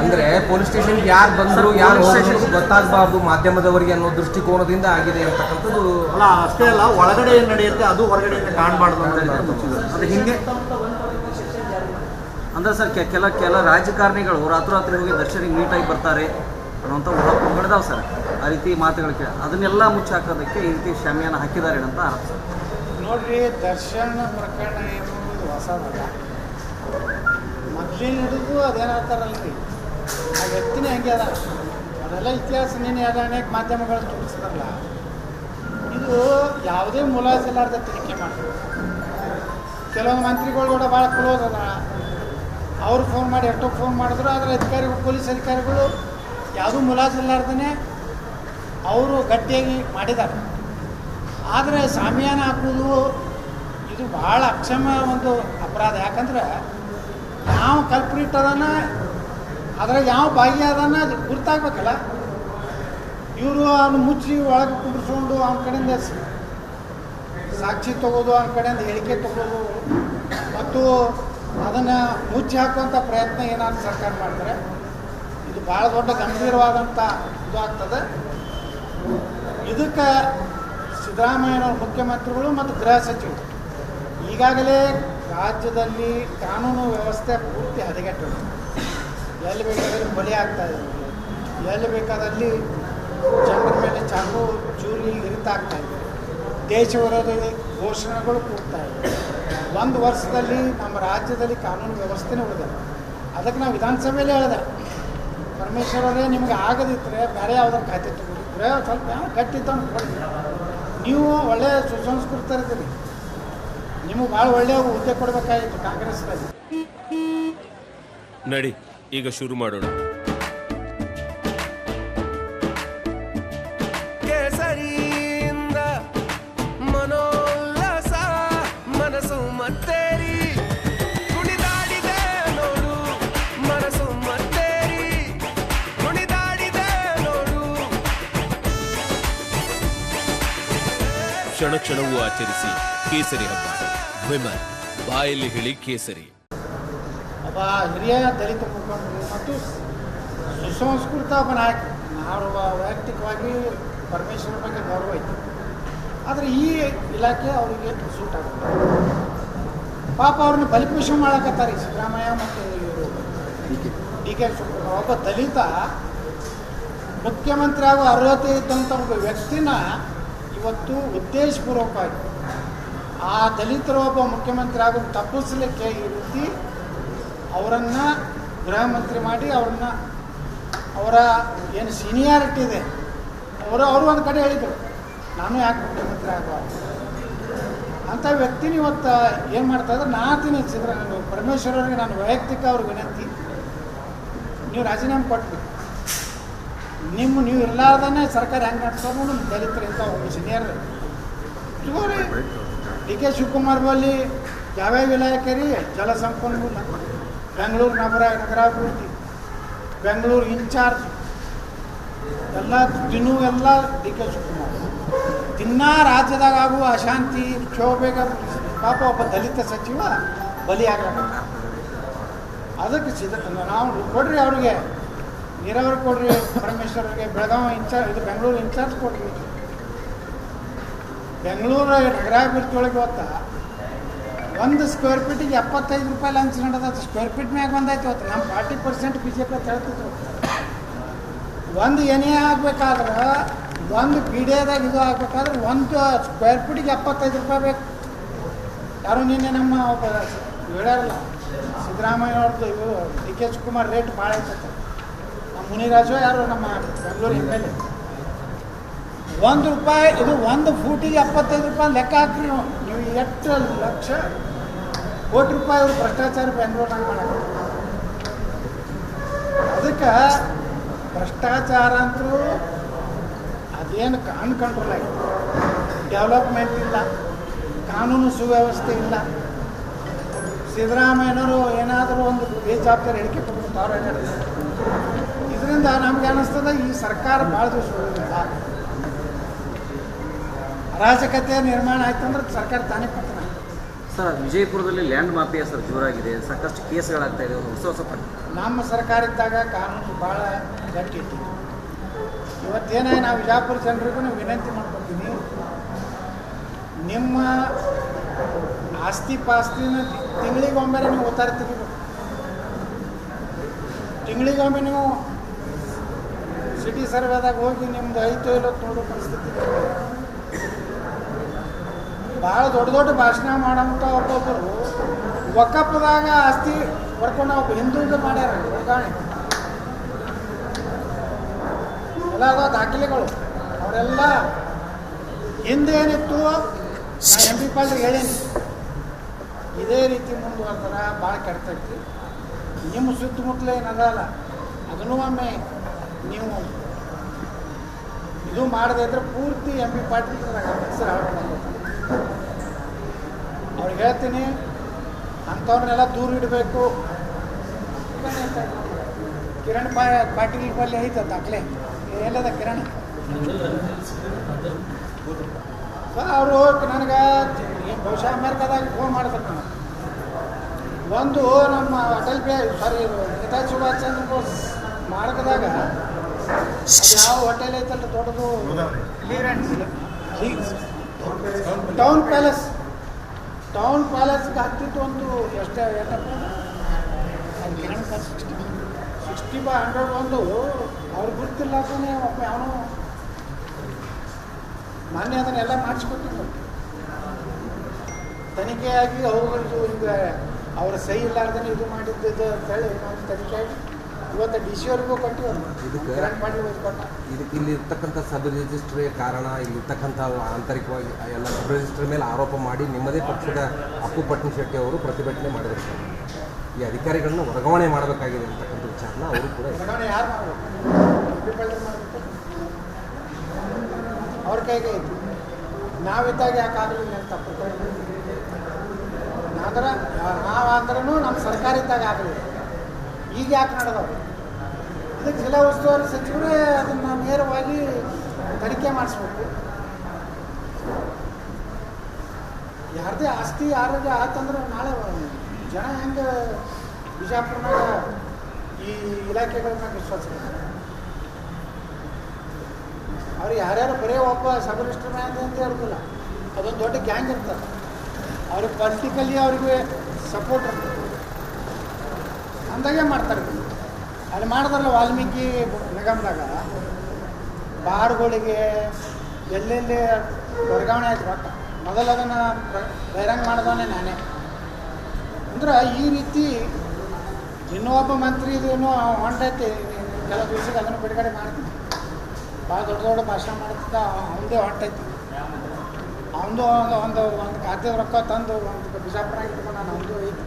ಅಂದ್ರೆ police station ಯಾರು ಬಂದ್ರು ಯಾರು ಗೊತ್ತಾಗಬಾರ್ದು ಮಾಧ್ಯಮದವರಿಗೆ ಅನ್ನೋ ದೃಷ್ಟಿಕೋನದಿಂದ ಆಗಿದೆ ಅಂತಕ್ಕಂಥದ್ದು. ಅಲ್ಲ ಅಷ್ಟೇ ಅಲ್ಲ, ಒಳಗಡೆ ಏನು ನಡೆಯುತ್ತೆ ಅದು ಹೊರಗಡೆಯಿಂದ ಕಾಣಬಾರ್ದು ಅದು ಹಿಂಗೆ ಅಂದ್ರೆ ಸರ್ ಕೆಲ ರಾಜಕಾರಣಿಗಳು ರಾತ್ರಿ ಹೋಗಿ ದರ್ಶನಿಗೆ ನೀಟಾಗಿ ಬರ್ತಾರೆ ಅನ್ನೋಂಥ ಹೊಡೆದಾವ್ ಸರ್. ಆ ರೀತಿ ಮಾತುಗಳು ಅದನ್ನೆಲ್ಲ ಮುಚ್ಚಿ ಹಾಕೋದಕ್ಕೆ ಈ ರೀತಿ ಶಾಮಿಯಾನ ಹಾಕಿದ್ದಾರೆ ಅಂತ ಆರೋಪ. ನೋಡ್ರಿ, ದರ್ಶನ ಪ್ರಕರಣ ಎನ್ನುವುದು ಹೊಸದಲ್ಲ. ಮೊದಲಿನ ಹಿಡಿದು ಅದೇನಾಗ್ತಾರಲ್ರಿ, ಆ ವ್ಯಕ್ತಿನೇ ಹಂಗೆ ಅದ. ಅದೆಲ್ಲ ಇತಿಹಾಸ ನೀನು ಅನೇಕ ಮಾಧ್ಯಮಗಳು ತೋರಿಸ್ತಾರಲ್ಲ. ಇದು ಯಾವುದೇ ಮುಲಾಜಿಲ್ಲಾರ್ದ ತನಿಖೆ ಮಾಡ್ತಾರೆ. ಕೆಲವೊಂದು ಮಂತ್ರಿಗಳು ಕೂಡ ಭಾಳ ಕ್ಲೋಸ್ ಅದ. ಅವ್ರು ಫೋನ್ ಮಾಡಿ ಎಷ್ಟೋ ಫೋನ್ ಮಾಡಿದ್ರು, ಆದರೆ ಅಧಿಕಾರಿಗಳು, ಪೊಲೀಸ್ ಅಧಿಕಾರಿಗಳು ಯಾವುದೂ ಮುಲಾಜಿಲ್ಲಾರ್ದೇ ಅವರು ಗಟ್ಟಿಯಾಗಿ ಮಾಡಿದ್ದಾರೆ. ಆದರೆ ಶಾಮಿಯಾನ ಹಾಕೋದು ಇದು ಭಾಳ ಅಕ್ಷಮ್ಯ ಒಂದು ಅಪರಾಧ. ಯಾಕಂದ್ರೆ ಯಾವ ಕಲ್ಪ್ರಿಟ್ ಅದನ್ನ, ಅದ್ರಾಗ ಯಾವ ಭಾಗಿಯಾದನ್ನ ಗುರ್ತಾಗಬೇಕಲ್ಲ. ಇವರು ಅವನು ಮುಚ್ಚಿ ಒಳಗೆ ಕುಡಿಸ್ಕೊಂಡು ಅವನ ಕಡೆಯಿಂದ ಸಾಕ್ಷಿ ತಗೋದು, ಅವನ ಕಡೆಯಿಂದ ಹೇಳಿಕೆ ತಗೋದು ಮತ್ತು ಅದನ್ನು ಮುಚ್ಚಿ ಹಾಕುವಂಥ ಪ್ರಯತ್ನ ಏನಾದ್ರು ಸರ್ಕಾರ ಮಾಡ್ತಾರೆ, ಇದು ಭಾಳ ದೊಡ್ಡ ಗಂಭೀರವಾದಂಥ ಇದು ಆಗ್ತದೆ. ಇದಕ್ಕೆ ಸಿದ್ದರಾಮಯ್ಯನವ್ರ ಮುಖ್ಯಮಂತ್ರಿಗಳು ಮತ್ತು ಗೃಹ ಸಚಿವರು ಈಗಾಗಲೇ ರಾಜ್ಯದಲ್ಲಿ ಕಾನೂನು ವ್ಯವಸ್ಥೆ ಪೂರ್ತಿ ಹದಗೆಟ್ಟಿದೆ. ಎಲ್ಲಿ ಬೇಕಾದಲ್ಲಿ ಬಲಿ ಆಗ್ತಾಯಿದೆ, ಎಲ್ಲಿ ಬೇಕಾದಲ್ಲಿ ಜನರ ಮೇಲೆ ಚಾಕು ಚೂರಿ ಇರಿತಾಗ್ತಾಯಿದೆ, ದೇಶ ವಿರೋಧಿ ಘೋಷಣೆಗಳು ಕೂಗ್ತಾ ಇದೆ. ಒಂದು ವರ್ಷದಲ್ಲಿ ನಮ್ಮ ರಾಜ್ಯದಲ್ಲಿ ಕಾನೂನು ವ್ಯವಸ್ಥೆನೇ ಉಳಿದಿದೆ. ಅದಕ್ಕೆ ನಾವು ವಿಧಾನಸಭೆಯಲ್ಲಿ ಹೇಳಿದೆ, ಪರಮೇಶ್ವರ್ ಅವರೇ, ನಿಮಗೆ ಆಗದಿದ್ದರೆ ಬೇರೆ ಯಾವುದಾದ್ರು ಖಾತೆ ತಗೊಂಡಿದ್ರೆ ಸ್ವಲ್ಪ ಗಟ್ಟಿದ್ದವನು ಕೊಡಿ. ನೀವು ಒಳ್ಳೆಯ ಸುಸಂಸ್ಕೃತರಿದ್ದೀರಿ, ನಿಮಗೆ ಭಾಳ ಒಳ್ಳೆಯ ಹುದ್ದೆ ಕೊಡಬೇಕಾಗಿತ್ತು ಕಾಂಗ್ರೆಸ್ನಲ್ಲಿ. ನಡಿ ಈಗ ಶುರು ಮಾಡೋಣ. ಕೇಸರಿಯಿಂದ ಮನೋಲ್ಲಾಸ ಮನಸ್ಸು ಮತ್ತೇರಿ ಕುಣಿದಾಡಿದೆ ನೋಡು, ಮನಸ್ಸು ಮತ್ತೇರಿ ಕುಣಿದಾಡಿದೆ ನೋಡು. ಕ್ಷಣ ಕ್ಷಣವೂ ಆಚರಿಸಿ ಕೇಸರಿ ಹಬ್ಬ. ವಿಮಲ್ ಬಾಯಲ್ಲಿ ಹೇಳಿ ಕೇಸರಿ. ಒಬ್ಬ ಹಿರಿಯ ದಲಿತ ಮುಖಂಡರು ಮತ್ತು ಸುಸಂಸ್ಕೃತ ಒಬ್ಬ ನಾಯಕ. ನಾವು ವೈಯಕ್ತಿಕವಾಗಿ ಪರಮೇಶ್ವರ ಬಗ್ಗೆ ಗೌರವ ಇತ್ತು, ಆದರೆ ಈ ಇಲಾಖೆ ಅವರಿಗೆ ಸೂಟ್ ಆಗುತ್ತೆ. ಪಾಪ ಅವ್ರನ್ನ ಬಲಿಪಶು ಮಾಡಕತ್ತಾರೆ ಸಿದ್ದರಾಮಯ್ಯ ಮತ್ತು ಇವರು ಡಿ.ಕೆ. ಶಿವಕುಮಾರ್. ಒಬ್ಬ ದಲಿತ ಮುಖ್ಯಮಂತ್ರಿ ಆಗೋ ಅರ್ಹತೆ ಇದ್ದಂಥ ಒಬ್ಬ ವ್ಯಕ್ತಿನ ಇವತ್ತು ಉದ್ದೇಶಪೂರ್ವಕವಾಗಿ ಆ ದಲಿತರು ಒಬ್ಬ ಮುಖ್ಯಮಂತ್ರಿ ಆಗೋ ತಪ್ಪಿಸಲಿಕ್ಕೆ ಈ ರೀತಿ ಅವರನ್ನು ಗೃಹ ಮಂತ್ರಿ ಮಾಡಿ ಅವರ ಏನು ಸೀನಿಯಾರಿಟಿ ಇದೆ ಅವರು ಒಂದು ಕಡೆ ಹೇಳಿದರು, ನಾನು ಯಾಕೆ ಮುಖ್ಯಮಂತ್ರಿ ಆಗಬಾರ್ದು ಅಂಥ ವ್ಯಕ್ತಿನ ಇವತ್ತು ಏನು ಮಾಡ್ತಾಯಿದ್ರೆ ನಾತೀನಿ ಪರಮೇಶ್ವರವ್ರಿಗೆ ನಾನು ವೈಯಕ್ತಿಕ ಅವ್ರಿಗೆ ವಿನಂತಿ, ನೀವು ರಾಜೀನಾಮೆ ಕೊಟ್ಬಿಟ್ಟು ನೀವು ಇರಲಾರ್ದೇ ಸರ್ಕಾರ ಹೆಂಗೆ ನಡೆಸೋದು ನಮ್ಮ ದಲಿತರಿಂದ ಒಬ್ಬ ಸೀನಿಯರ್ ಇವರು ಡಿ.ಕೆ. ಶಿವಕುಮಾರ್ ಬಲ್ಲಿ ಯಾವ್ಯಾವ ಇಲಾಖೆ ರೀ, ಜಲಸಂಪನ್ಮೂಲ, ಬೆಂಗಳೂರು ನಗರಾಭಿವೃದ್ಧಿ, ಬೆಂಗಳೂರು ಇನ್ಚಾರ್ಜ್ ಎಲ್ಲ ಎಲ್ಲ ಡಿ.ಕೆ. ಶಿವಕುಮಾರ್. ದಿನಾ ರಾಜ್ಯದಾಗ ಆಗುವ ಅಶಾಂತಿ ಕ್ಷೋಭೆಗ ಪಾಪ ಒಬ್ಬ ದಲಿತ ಸಚಿವ ಬಲಿಯಾಗಬೇಕು. ಅದಕ್ಕೆ ನಾವು ಕೊಡ್ರಿ, ಅವ್ರಿಗೆ ನೀರಾವರಿ ಕೊಡ್ರಿ, ಪರಮೇಶ್ವರ್ಗೆ ಬೆಳಗಾವಿ ಇನ್ಚಾರ್ಜ್, ಇದು ಬೆಂಗಳೂರು ಇನ್ಚಾರ್ಜ್ ಕೊಡ್ರಿ. ಬೆಂಗಳೂರು ನಗರಾಭಿವೃದ್ಧಿ ಒಳಗೆ ಇವತ್ತು 1 ಸ್ಕ್ವೇರ್ ಫೀಟಿಗೆ 75 ರೂಪಾಯಿ ಲಂಚ ನಡೆದ. ಸ್ಕ್ವೇರ್ ಫೀಟ್ ಮ್ಯಾಗ ಬಂದಾಯ್ತು ಇವತ್ತು. ನಮ್ಮ 40% BJP ಅಂತ ಹೇಳ್ತಿದ್ರು. ಒಂದು ಏನೇ ಆಗಬೇಕಾದ್ರೆ, ಒಂದು PDAದಾಗ ಇದು ಆಗಬೇಕಾದ್ರೆ 1 ಸ್ಕ್ವೇರ್ ಫೀಟಿಗೆ 75 ರೂಪಾಯಿ ಬೇಕು. ಯಾರು ನಿನ್ನೆ ನಮ್ಮ ಒಬ್ಬ ಹೇಳ್ಯಾರಲ್ಲ, ಸಿದ್ದರಾಮಯ್ಯ ಅವ್ರದ್ದು ಇವು ಡಿ.ಕೆ. ಶಿವಕುಮಾರ್ ರೇಟ್ ಭಾಳ ಐತಂತೆ. ನಮ್ಮ ಮುನಿರಾಜು ಯಾರು ನಮ್ಮ ಬೆಂಗಳೂರು MLA, 1 ರೂಪಾಯಿ ಇದು 1 ಫೂಟಿಗೆ 75 ರೂಪಾಯಿ ಲೆಕ್ಕ ಹಾಕ್ರಿ. ನೀವು ಎಷ್ಟು ಲಕ್ಷ ಕೋಟಿ ರೂಪಾಯಿ ಅವರು ಭ್ರಷ್ಟಾಚಾರ ಬೆಂಗಳೂರಿನಾಗ ಮಾಡೋದು. ಅದಕ್ಕೆ ಭ್ರಷ್ಟಾಚಾರ ಅಂತೂ ಅದೇನು ಅನ್ಕಂಟ್ರೋಲ್ ಆಗಿದೆ. ಡೆವಲಪ್ಮೆಂಟ್ ಇಲ್ಲ, ಕಾನೂನು ಸುವ್ಯವಸ್ಥೆ ಇಲ್ಲ. ಸಿದ್ದರಾಮಯ್ಯನವರು ಏನಾದರೂ ಒಂದು ಬೇಜವಾಬ್ದಾರಿ ಹೇಳಿಕೆ ಕೊಟ್ಬಿಟ್ಟು ಇದರಿಂದ ನಮ್ಗೆ ಅನ್ನಿಸ್ತದೆ ಈ ಸರ್ಕಾರ ಭಾಳ ದಿವಸ ಉಳಿದಿಲ್ಲ. ಅರಾಜಕತೆ ನಿರ್ಮಾಣ ಆಯ್ತಂದ್ರೆ ಸರ್ಕಾರ ತಾನೇ ಪತನ. ಸರ್ ವಿಜಯಪುರದಲ್ಲಿ ಲ್ಯಾಂಡ್ ಮಾಫಿಯಾ ಸರ್ ಜೋರಾಗಿದೆ, ಸಾಕಷ್ಟು ಕೇಸ್ಗಳಾಗ್ತಾ ಇದೆ, ಹೊಸ ನಮ್ಮ ಸರ್ಕಾರ ಇದ್ದಾಗ ಕಾನೂನು ಭಾಳ ಗಟ್ಟಿ ಇತ್ತು. ಇವತ್ತೇನೇ ನಾವು ವಿಜಾಪುರ ಜನರಿಗೂ ವಿನಂತಿ ಮಾಡ್ಕೊತೀನಿ, ನಿಮ್ಮ ಆಸ್ತಿ ಪಾಸ್ತಿನ ತಿಂಗಳಿಗೊಮ್ಮೆ ನೀವು ಉತ್ತಾರ ತೆಗಿಬೇಕು. ತಿಂಗಳಿಗೊಮ್ಮೆ ನೀವು ಸಿಟಿ ಸರ್ವೆದಾಗ ಹೋಗಿ ನಿಮ್ದು ಐತೋ ಇಲ್ಲೋ ನೋಡೋ ಪರಿಸ್ಥಿತಿ. ಭಾಳ ದೊಡ್ಡ ದೊಡ್ಡ ಭಾಷಣ ಮಾಡೋಂಥ ಒಬ್ಬೊಬ್ಬರು ವಕಫ್ದಾಗ ಆಸ್ತಿ ಬರ್ಕೊಂಡು ಒಬ್ಬ ಹಿಂದೂಗೆ ಮಾಡ್ಯಾರ ವರ್ಗಾವಣೆ ಎಲ್ಲ ಅದ ದಾಖಲೆಗಳು. ಅವರೆಲ್ಲ ಹಿಂದೇನಿತ್ತು ನಾ ಎಂ ಪಿ ಪಾಲ್ರಿಗೆ ಹೇಳೀನಿ, ಇದೇ ರೀತಿ ಮುಂದುವರ್ತಾರೆ ಭಾಳ ಕೆಡ್ತೈತಿ. ನಿಮ್ಮ ಸುತ್ತಮುತ್ತಲೇ ಏನದಲ್ಲ ಅದನ್ನೂ ಒಮ್ಮೆ ನೀವು ಇದು ಮಾಡದೇ ಇದ್ರೆ ಪೂರ್ತಿ ಎಂ ಪಿ ಪಾಟೀಲ್ ಹೆಸರು ಹಾಡ್ಕೊಂಡು ಅವ್ರಿಗೆ ಹೇಳ್ತೀನಿ, ಅಂಥವ್ರನ್ನೆಲ್ಲ ದೂರ ಇಡಬೇಕು. ಕಿರಣ್ ಪಾಟೀಲ್ ಬಲ್ಲಿ ಐತೆ ದಾಖಲೆ ಎಲ್ಲದ ಕಿರಣ್ ಅವರು ನನಗೆ ಬಹುಶಃ ಅಮೇರಿಕಾದಾಗ ಫೋನ್ ಮಾಡ್ತಾರೆ. ಒಂದು ನಮ್ಮ ಅಟಲ್ ನೇತಾಜಿ ಸುಭಾಷ್ ಚಂದ್ರ ಬೋಸ್ ಮಾರ್ಗದಾಗ ಯಾವ ಹೋಟೆಲ್ ಐತಲ್ಲ ದೊಡ್ಡದು ಟೌನ್ ಪ್ಯಾಲೇಸ್ಗೆ ಹತ್ತಿತ್ತು ಒಂದು ಎಷ್ಟಪ್ಪ ಕಿರಣ್ 60/100 ಒಂದು ಅವ್ರು ಗೊತ್ತಿಲ್ಲ ಅಂತಾನೆ ಒಬ್ಬ ಅವನು ಮಾನ್ಯ ಅದನ್ನೆಲ್ಲ ಮಾಡಿಸ್ಕೊಟ್ಟಿದ್ದು ತನಿಖೆಯಾಗಿ ಅವುಗಳದ್ದು ಈಗ ಅವ್ರ ಸಹಿ ಇಲ್ಲಾರ್ದೇ ಇದು ಮಾಡಿದ್ದು ಅಂತೇಳಿ ನಾವು ತನಿಖೆ ಆಗಿ ಇವತ್ತು ಡಿ ಸಿ ಅವ್ರಿಗೂ ಕೊಟ್ಟಿವರು. ಇದಕ್ಕೆ ಇಲ್ಲಿ ಇರ್ತಕ್ಕಂಥ ಸಬ್ ರಿಜಿಸ್ಟ್ರೇ ಕಾರಣ, ಇಲ್ಲಿರ್ತಕ್ಕಂಥ ಆಂತರಿಕವಾಗಿ ಎಲ್ಲ ಸಬ್ ರಿಜಿಸ್ಟ್ರ್ ಮೇಲೆ ಆರೋಪ ಮಾಡಿ ನಿಮ್ಮದೇ ಪಕ್ಷದ ಅಪ್ಪು ಪಟ್ನಶೆಟ್ಟಿ ಅವರು ಪ್ರತಿಭಟನೆ ಮಾಡಿದ್ರು. ಈ ಅಧಿಕಾರಿಗಳನ್ನ ವರ್ಗಾವಣೆ ಮಾಡಬೇಕಾಗಿದೆ ಅಂತಕ್ಕಂಥ ವಿಚಾರನ ಅವರು ಕೂಡ ವರ್ಗಾವಣೆ ಯಾರು ಮಾಡಬೇಕು, ಅವ್ರ ಕೈಗೆ ಇತ್ತು. ನಾವಿದ್ದಾಗ ಯಾಕೆ ಆಗಲಿಲ್ಲ ಅಂತ ಆದ್ರೆ ನಾವಂದ್ರೂ ನಮ್ಮ ಸರ್ಕಾರ ಇದ್ದಾಗ ಆಗಲಿಲ್ಲ. ಈಗ ಯಾಕೆ ನಡೆದವು? ಇದಕ್ಕೆ ಜಿಲ್ಲಾ ಉಸ್ತುವಾರಿ ಸಚಿವರೇ ಅದನ್ನು ನೇರವಾಗಿ ತನಿಖೆ ಮಾಡಿಸ್ಬೇಕು. ಯಾರದೇ ಆಸ್ತಿ ಆರೋಗ್ಯ ಆತಂದ್ರೆ ನಾಳೆ ಜನ ಹೆಂಗೆ ಬಿಜಾಪುರನಾಗ ಈ ಇಲಾಖೆಗಳನ್ನ ವಿಶ್ವಾಸ ಅವ್ರು ಯಾರ್ಯಾರು ಬರೀ ಒಬ್ಬ ಸಬ್ ರಿಜಿಸ್ಟರ್ ಮ್ಯಾನ್ ಅಂತ ಇರೋದಿಲ್ಲ, ಅದೊಂದು ದೊಡ್ಡ ಗ್ಯಾಂಗ್ ಇರ್ತಾರೆ. ಅವ್ರಿಗೆ ಪೊಲಿಟಿಕಲಿ ಅವ್ರಿಗೆ ಸಪೋರ್ಟ್ ಇರ್ತದೆ, ಅಂದಾಗೆ ಮಾಡ್ತಾರೆ. ಅಲ್ಲಿ ಮಾಡಿದ್ರಲ್ಲ ವಾಲ್ಮೀಕಿ ನಿಗಮದಾಗ ಬಾರ್ಗಳಿಗೆ ಎಲ್ಲೆಲ್ಲಿ ವರ್ಗಾವಣೆ ಆಯ್ತು ರೊಕ್ಕ ಮೊದಲು ಅದನ್ನು ಬಹಿರಂಗ ಮಾಡಿದವನೇ ನಾನೇ. ಅಂದ್ರೆ ಈ ರೀತಿ ಇನ್ನೊಬ್ಬ ಮಂತ್ರಿ ಇದೇನೋ ಹೊಂಟೈತಿ, ಕೆಲವು ದಿವಸಕ್ಕೆ ಅದನ್ನು ಬಿಡುಗಡೆ ಮಾಡ್ತೀನಿ. ಭಾಳ ದೊಡ್ಡ ದೊಡ್ಡ ಭಾಷಣ ಮಾಡ್ತಿದ್ದ ಅವನದೇ ಹೊಂಟೈತಿ. ಅವನದು ಒಂದು ಖಾತೆದ ರೊಕ್ಕ ತಂದು ಒಂದು ಬಿಜಾಪುರ ಇಟ್ಕೊಂಡು ನಾನು ಅವನದು ಐತಿ.